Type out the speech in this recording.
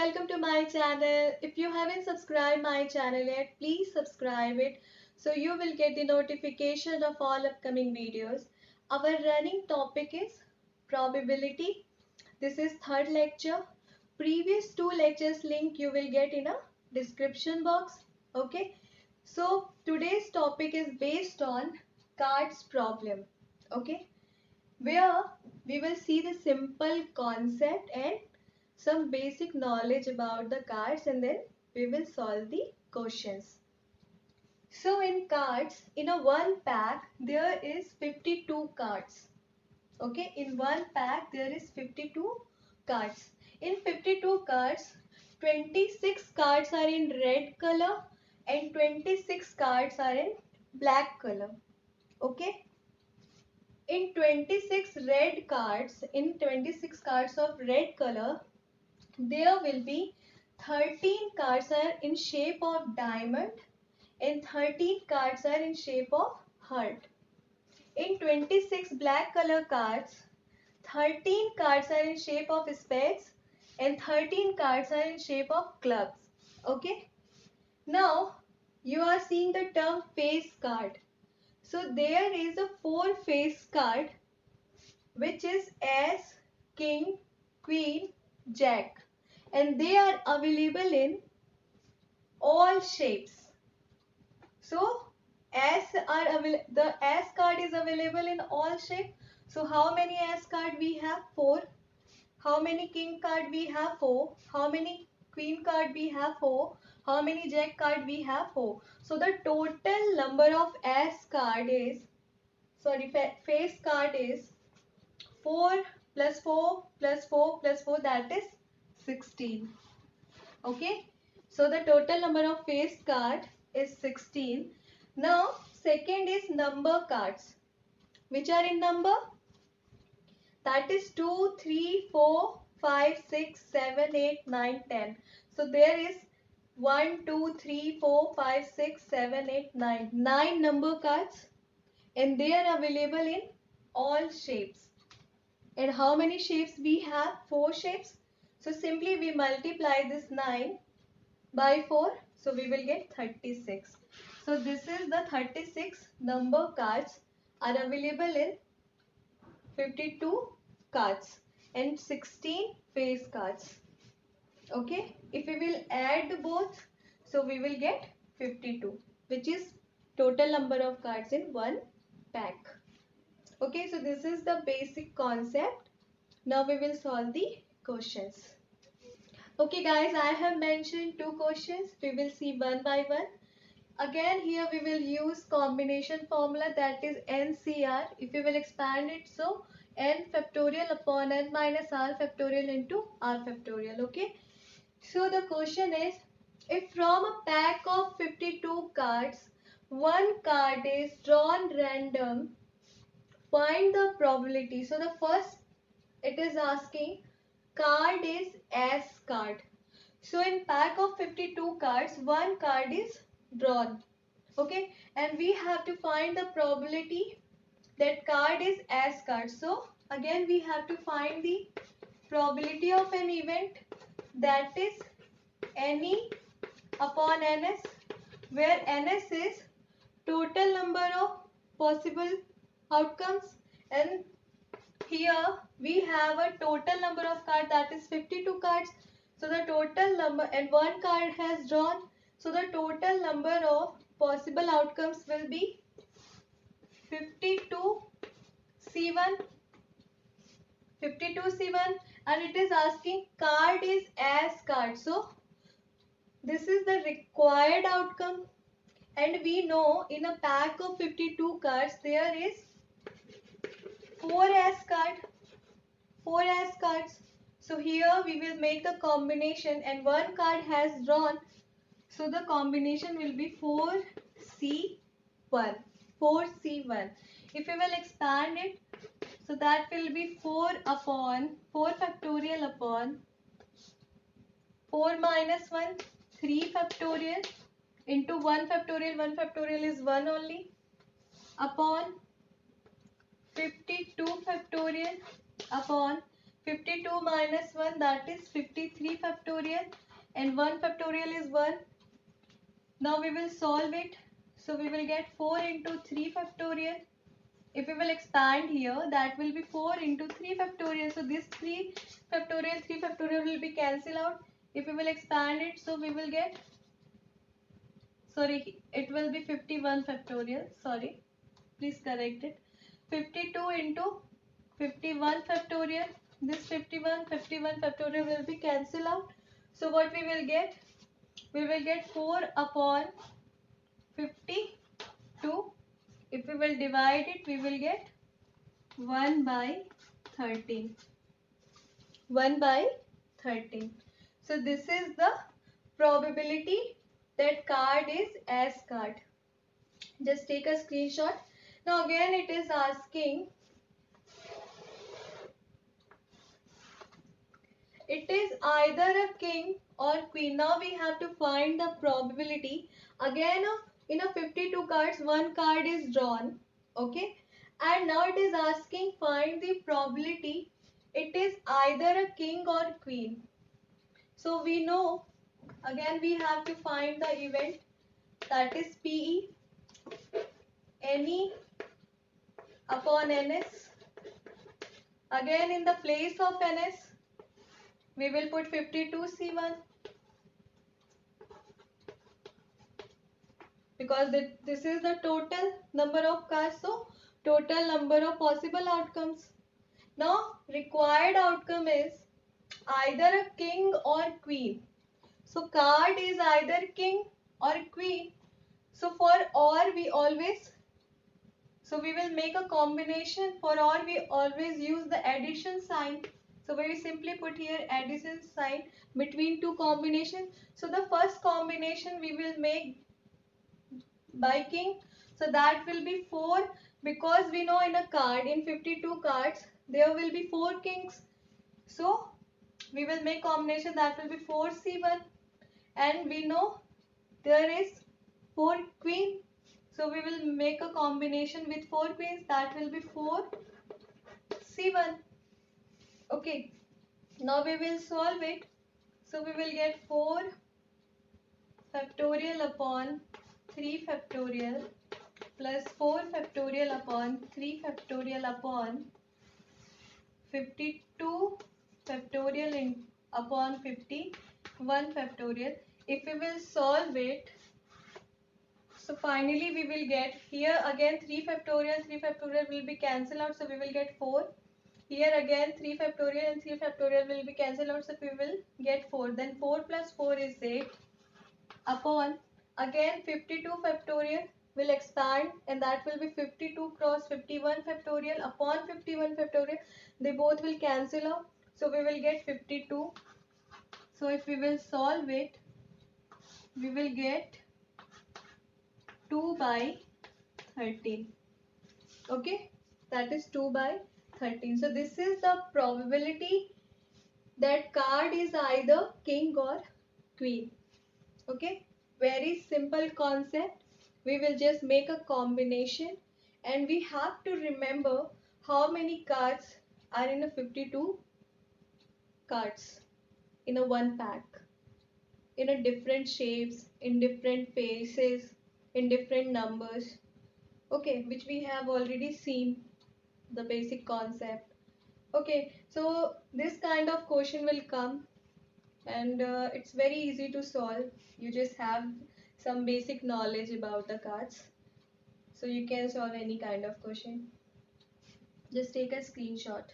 welcome to my channel. If you haven't subscribed my channel yet, please subscribe it so you will get the notification of all upcoming videos. Our running topic is probability. This is third lecture. Previous two lectures link you will get in a description box. Okay. So today's topic is based on cards problem. Okay. Where we will see the simple concept and some basic knowledge about the cards, and then we will solve the questions. So in cards, in a one pack there is 52 cards. Okay, in one pack there is 52 cards. In 52 cards, 26 cards are in red color and 26 cards are in black color. Okay, in 26 cards of red color, there will be 13 cards are in shape of diamond and 13 cards are in shape of heart. In 26 black color cards, 13 cards are in shape of spades and 13 cards are in shape of clubs. Okay. Now you are seeing the term face card. So there is a 4 face card which is Ace, King, Queen, Jack, and they are available in all shapes. So the Ace card is available in all shapes. So how many Ace card we have? 4. How many King card we have? 4. How many Queen card we have? 4. How many Jack card we have? 4. So the total number of Ace card is, face card is 4 plus 4 plus 4 plus 4, that is 16. Okay, so the total number of face card is 16. Now second is number cards, which are in number, that is 2, 3, 4, 5, 6, 7, 8, 9, 10. So there is 1, 2, 3, 4, 5, 6, 7, 8, 9. 9 number cards, and they are available in all shapes. And how many shapes we have? 4 shapes. So simply we multiply this 9 by 4. So we will get 36. So this is the 36 number cards are available in 52 cards and 16 face cards. Okay. If we will add both, so we will get 52, which is total number of cards in one pack. Okay, so this is the basic concept. Now we will solve the questions. Okay guys, I have mentioned 2 questions. We will see one by one. Again, here we will use combination formula, that is NCR. If we will expand it, so n factorial upon n minus r factorial into r factorial. Okay. So the question is, if from a pack of 52 cards, one card is drawn random, find the probability. So the first, it is asking card is Ace card. So in pack of 52 cards, one card is drawn. Okay, and we have to find the probability that card is Ace card. So again we have to find the probability of an event, that is NE upon NS, where NS is total number of possible outcomes, and here we have a total number of cards, that is 52 cards. So the total number, and one card has drawn, so the total number of possible outcomes will be 52 C1, 52 C1, and it is asking card is Ace card. So this is the required outcome, and we know in a pack of 52 cards there is 4 Ace card, 4 Ace cards. So here we will make the combination, and one card has drawn, so the combination will be 4C1, 4C1. If we will expand it, so that will be 4 factorial upon 4 minus 1, 3 factorial into 1 factorial, 1 factorial is 1 only, upon 52 factorial upon 52 minus 1, that is 53 factorial, and 1 factorial is 1. Now we will solve it. So we will get 4 into 3 factorial. If we will expand here, that will be 4 into 3 factorial. So this 3 factorial will be cancelled out. If we will expand it, so we will get, sorry, it will be 51 factorial. Sorry, please correct it. 52 into 51 factorial. This 51 factorial will be cancelled out. So what we will get? We will get 4 upon 52. If we will divide it, we will get 1 by 13. 1 by 13. So this is the probability that card is as card. Just take a screenshot. Now again it is asking, it is either a king or queen. Now we have to find the probability. Again, in a 52 cards, one card is drawn. Okay. And now it is asking find the probability. It is either a king or queen. So we know, again we have to find the event, that is PE, NE upon NS. Again in the place of NS, we will put 52C1, because this is the total number of cards, so total number of possible outcomes. Now required outcome is either a king or queen. So card is either king or queen. So for OR we always, so we will make a combination. For OR we always use the addition sign. So we simply put here addition sign between two combinations. So the first combination we will make by king. So that will be 4, because we know in a card, in 52 cards, there will be 4 kings. So we will make combination, that will be 4C1, and we know there is 4 queen. So we will make a combination with 4 queens, that will be 4C1. Okay. Now we will solve it. So we will get 4 factorial upon 3 factorial plus 4 factorial upon 3 factorial upon 52 factorial upon 51 factorial. If we will solve it, so finally we will get here again 3 factorial will be cancelled out, so we will get 4. Here again 3 factorial and 3 factorial will be cancelled out, so we will get 4. Then 4 plus 4 is 8 upon, again 52 factorial will expand, and that will be 52 cross 51 factorial upon 51 factorial. They both will cancel out, so we will get 52. So if we will solve it, we will get 2 by 13. Okay, that is 2 by 13. So this is the probability that card is either king or queen. Okay, very simple concept. We will just make a combination, and we have to remember how many cards are in a 52 cards in a one pack, in a different shapes, in different faces, in different numbers. Okay, which we have already seen the basic concept. Okay, so this kind of question will come, and it's very easy to solve. You just have some basic knowledge about the cards, so you can solve any kind of question. Just take a screenshot.